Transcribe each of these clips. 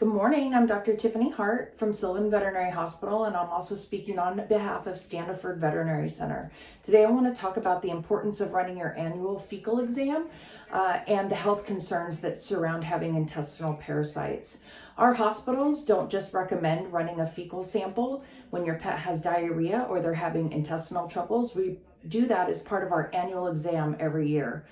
Good morning, I'm Dr. Tiffany Hart from Sylvan Veterinary Hospital, and I'm also speaking on behalf of Standiford Veterinary Center. Today I want to talk about the importance of running your annual fecal exam and the health concerns that surround having intestinal parasites. Our hospitals don't just recommend running a fecal sample when your pet has diarrhea or they're having intestinal troubles. We do that as part of our annual exam every year.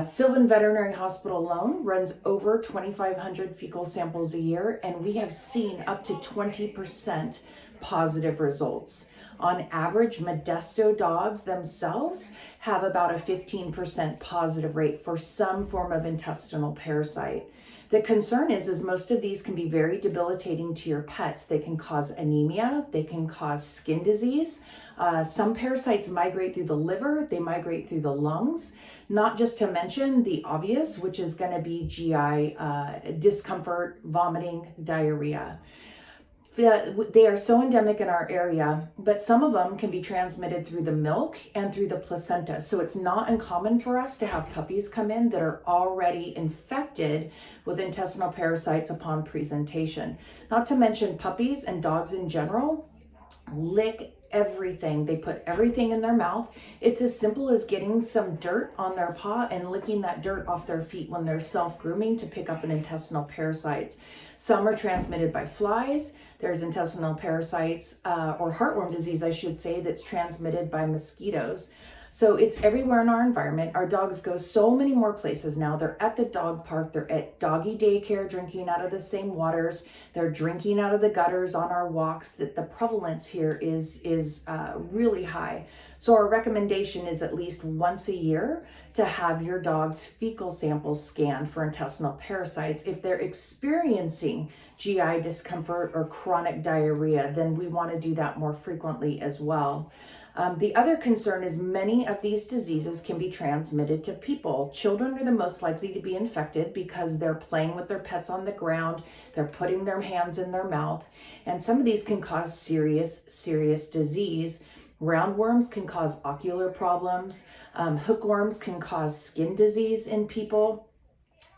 Sylvan Veterinary Hospital alone runs over 2,500 fecal samples a year, and we have seen up to 20% positive results. On average, Modesto dogs themselves have about a 15% positive rate for some form of intestinal parasite. The concern is most of these can be very debilitating to your pets. They can cause anemia, they can cause skin disease. Some parasites migrate through the liver, they migrate through the lungs, not just to mention the obvious, which is going to be GI discomfort, vomiting, diarrhea. They are so endemic in our area, but some of them can be transmitted through the milk and through the placenta. So it's not uncommon for us to have puppies come in that are already infected with intestinal parasites upon presentation. Not to mention puppies and dogs in general lick everything. They put everything in their mouth. It's as simple as getting some dirt on their paw and licking that dirt off their feet when they're self-grooming to pick up an intestinal parasites. Some are transmitted by flies. There's intestinal parasites or heartworm disease, I should say, that's transmitted by mosquitoes. So it's everywhere in our environment. Our dogs go so many more places now. They're at the dog park, they're at doggy daycare, drinking out of the same waters. They're drinking out of the gutters on our walks. That the prevalence here is really high. So our recommendation is at least once a year to have your dog's fecal samples scanned for intestinal parasites. If they're experiencing GI discomfort or chronic diarrhea, then we want to do that more frequently as well. The other concern is many of these diseases can be transmitted to people. Children are the most likely to be infected because they're playing with their pets on the ground, they're putting their hands in their mouth, and some of these can cause serious disease. Roundworms can cause ocular problems. Hookworms can cause skin disease in people.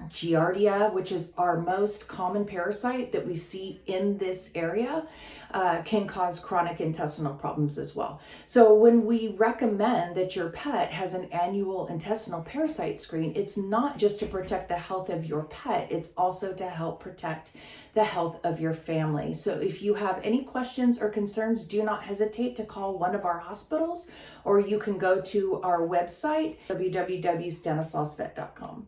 Giardia, which is our most common parasite that we see in this area, can cause chronic intestinal problems as well. So when we recommend that your pet has an annual intestinal parasite screen, it's not just to protect the health of your pet, it's also to help protect the health of your family. So if you have any questions or concerns, do not hesitate to call one of our hospitals, or you can go to our website, www.stanislausvet.com.